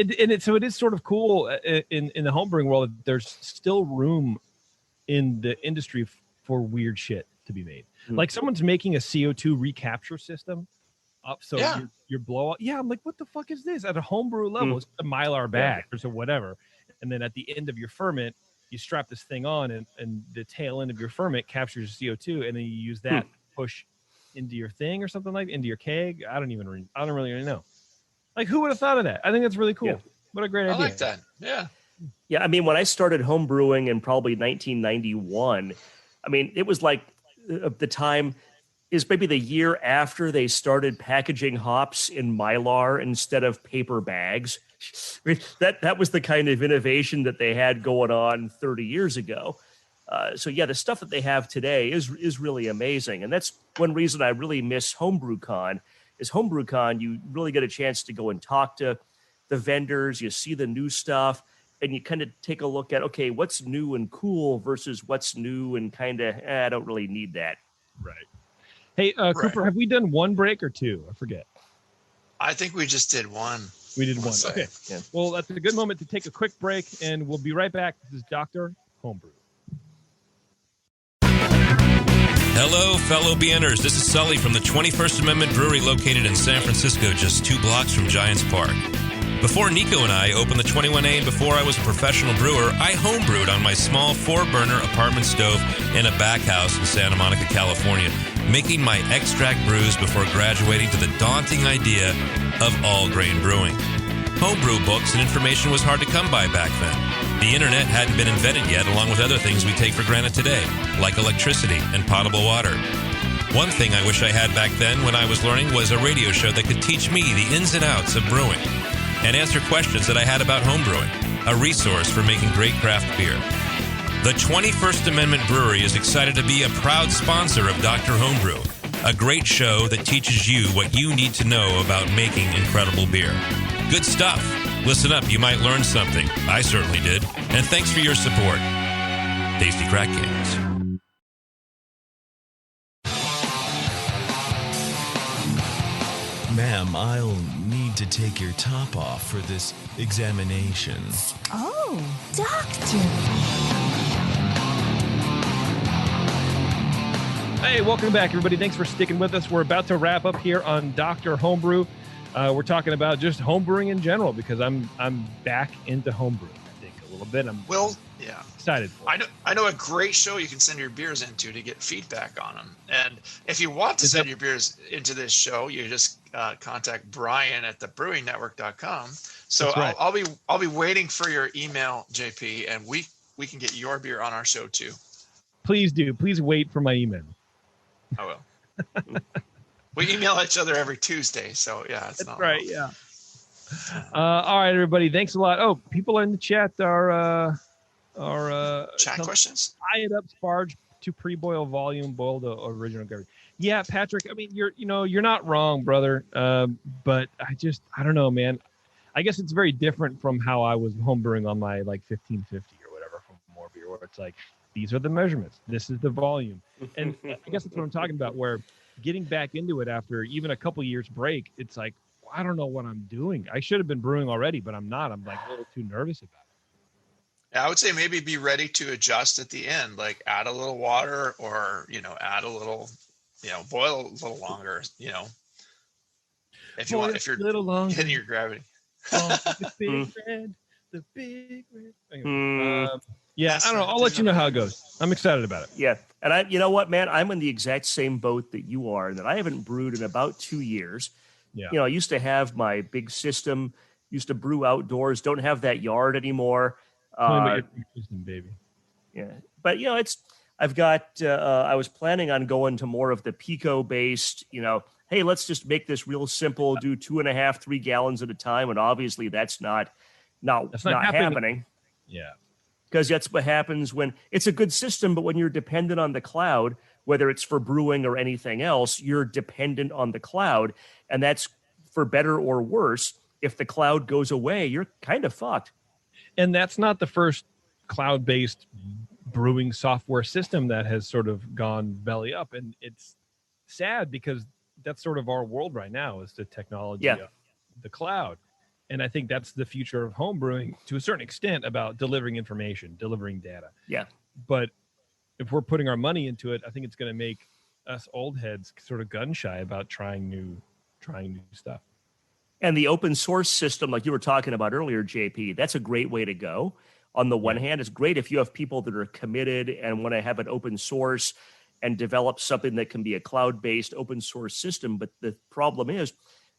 So it is sort of cool in the homebrewing world. There's still room in the industry for weird shit to be made. Like someone's making a CO2 recapture system up. So your blow up. Yeah. I'm like, what the fuck is this? At a homebrew level, it's a Mylar bag or so whatever. And then at the end of your ferment, you strap this thing on and the tail end of your ferment captures CO2. And then you use that to push into your thing or something into your keg. I don't really know. Like, who would have thought of that? I think that's really cool. Yeah. What a great idea. I like that. Yeah. Yeah. I mean, when I started homebrewing in probably 1991, I mean, it was like the time is maybe the year after they started packaging hops in Mylar instead of paper bags. I mean, that was the kind of innovation that they had going on 30 years ago. So yeah, the stuff that they have today is really amazing. And that's one reason I really miss HomebrewCon is HomebrewCon. You really get a chance to go and talk to the vendors. You see the new stuff and you kind of take a look at, okay, what's new and cool versus what's new and kind of, I don't really need that. Right. Hey, Cooper, have we done one break or two? I forget. I think we just did one. We did one. Okay. Yeah. Well, that's a good moment to take a quick break, and we'll be right back. This is Dr. Homebrew. Hello, fellow BNers. This is Sully from the 21st Amendment Brewery located in San Francisco, just 2 blocks from Giants Park. Before Nico and I opened the 21A and before I was a professional brewer, I homebrewed on my small 4-burner apartment stove in a back house in Santa Monica, California, making my extract brews before graduating to the daunting idea of all-grain brewing. Homebrew books and information was hard to come by back then. The internet hadn't been invented yet, along with other things we take for granted today, like electricity and potable water. One thing I wish I had back then when I was learning was a radio show that could teach me the ins and outs of brewing and answer questions that I had about homebrewing, a resource for making great craft beer. The 21st Amendment Brewery is excited to be a proud sponsor of Dr. Homebrew, a great show that teaches you what you need to know about making incredible beer. Good stuff. Listen up, you might learn something. I certainly did. And thanks for your support. Tasty Crack Games. Ma'am, I'll need to take your top off for this examination. Oh, doctor. Hey, welcome back, everybody. Thanks for sticking with us. We're about to wrap up here on Dr. Homebrew. We're talking about just homebrewing in general because I'm back into homebrewing, I think, a little bit. Yeah. Excited. I know a great show you can send your beers into to get feedback on them. And if you want to send your beers into this show, you just contact Brian at thebrewingnetwork.com. So right. I'll be waiting for your email, JP, and we can get your beer on our show too. Please do. Please wait for my email. I will. We email each other every Tuesday, so yeah, it's not right. long. Yeah. All right, everybody. Thanks a lot. Oh, people in the chat are Chat questions. Tie it up, sparge to pre-boil volume, boil the original garbage. Yeah, Patrick. I mean, you're not wrong, brother. But I don't know, man. I guess it's very different from how I was homebrewing on my like 1550 or whatever from more beer, where it's like these are the measurements, this is the volume, and I guess that's what I'm talking about. Where getting back into it after even a couple years break, it's like I don't know what I'm doing. I should have been brewing already, but I'm not. I'm like a little too nervous about it. Yeah, I would say maybe be ready to adjust at the end, like add a little water or, add a little, boil a little longer, if you want, if you're hitting your gravity. Oh, the big red, the big red. Anyway, yeah, I don't know. I'll let you know how it goes. I'm excited about it. Yeah. And you know what, man, I'm in the exact same boat that you are, that I haven't brewed in about 2 years. Yeah. I used to have my big system, used to brew outdoors, don't have that yard anymore. Tell me about your system, baby. Yeah. But, I've got, I was planning on going to more of the Pico based, hey, let's just make this real simple, do 2.5, 3 gallons at a time. And obviously that's not happening. Yeah. Because that's what happens when it's a good system, but when you're dependent on the cloud, whether it's for brewing or anything else, you're dependent on the cloud. And that's for better or worse. If the cloud goes away, you're kind of fucked. And that's not the first cloud-based brewing software system that has sort of gone belly up. And it's sad because that's sort of our world right now is the technology of the cloud. And I think that's the future of home brewing to a certain extent about delivering information, delivering data. Yeah. But if we're putting our money into it, I think it's going to make us old heads sort of gun shy about trying new stuff. And the open source system, like you were talking about earlier, JP, that's a great way to go. On the one hand, it's great if you have people that are committed and want to have an open source and develop something that can be a cloud-based open source system. But the problem is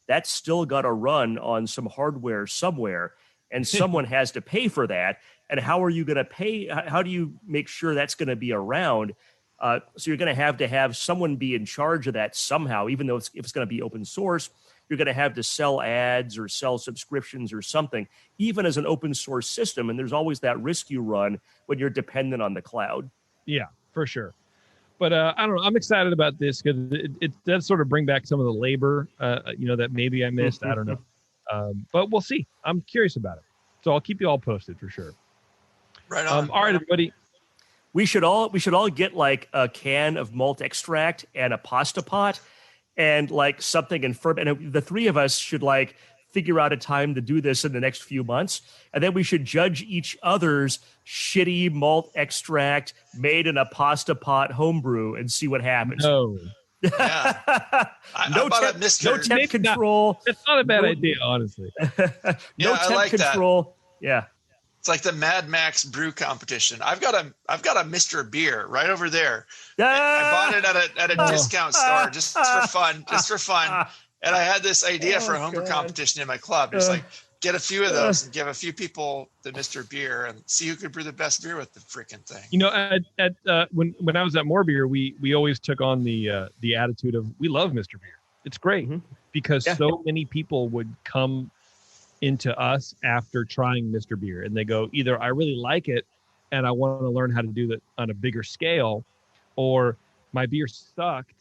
that's still got to run on some hardware somewhere, and someone has to pay for that. And how are you going to pay? How do you make sure that's going to be around? So you're going to have someone be in charge of that somehow, even though if it's going to be open source. You're going to have to sell ads or sell subscriptions or something, even as an open source system. And there's always that risk you run when you're dependent on the cloud. Yeah, for sure. But I don't know. I'm excited about this because it does sort of bring back some of the labor, that maybe I missed. I don't know. But we'll see. I'm curious about it. So I'll keep you all posted for sure. Right on. All right, everybody. We should all get like a can of malt extract and a pasta pot and like something and the three of us should like figure out a time to do this in the next few months. And then we should judge each other's shitty malt extract made in a pasta pot homebrew and see what happens. No. Yeah. No temp control. It's not a bad idea, honestly. No temp control. That. Yeah. It's like the Mad Max brew competition. I've got a Mr. Beer right over there. I bought it at a discount store just for fun. And I had this idea for a homebrew competition in my club. Just like get a few of those and give a few people the Mr. Beer and see who could brew the best beer with the freaking thing. When I was at More Beer, we always took on the attitude of we love Mr. Beer. It's great because so many people would come into us after trying Mr. Beer and they go either I really like it and I want to learn how to do that on a bigger scale, or my beer sucked.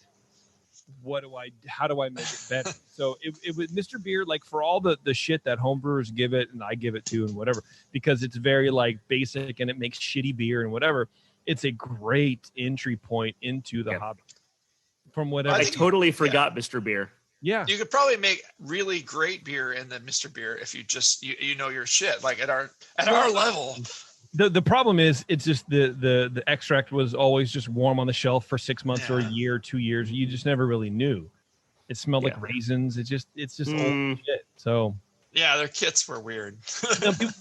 How do I make it better? So it was Mr. Beer, like for all the shit that homebrewers give it and I give it to and whatever, because it's very like basic and it makes shitty beer and whatever. It's a great entry point into the hobby. From whatever. I totally forgot Mr. Beer. Yeah. You could probably make really great beer in the Mr. Beer if you just you know your shit. Like at our level. The problem is it's just the extract was always just warm on the shelf for 6 months or a year, 2 years. You just never really knew. It smelled like raisins. It's just old shit. So yeah, their kits were weird.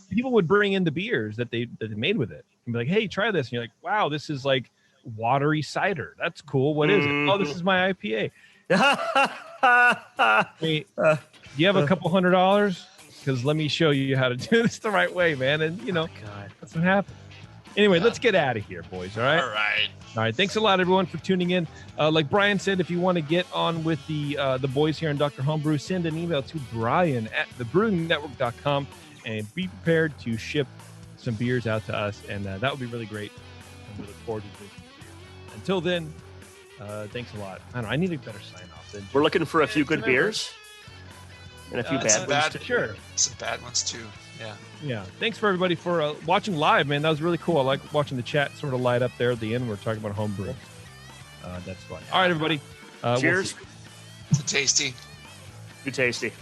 people would bring in the beers that they made with it, and be like, hey, try this. And you're like, wow, this is like watery cider. That's cool. What is it? Oh, this is my IPA. Hey, do you have a couple $100? Because let me show you how to do this the right way, man. And, that's what happened. Anyway, let's get out of here, boys. All right? All right. All right. Thanks a lot, everyone, for tuning in. Like Brian said, if you want to get on with the boys here in Dr. Homebrew, send an email to brian@thebrewingnetwork.com and be prepared to ship some beers out to us. And that would be really great. And we look forward to drinking beers. Until then, thanks a lot. I don't know. I need a better sign off. We're looking for a few good beers and a few bad ones. Too. Sure. Some bad ones, too. Yeah. Yeah. Thanks for everybody for watching live, man. That was really cool. I like watching the chat sort of light up there at the end. We're talking about homebrew. That's fun. All right, everybody. Cheers. It's tasty. Too tasty.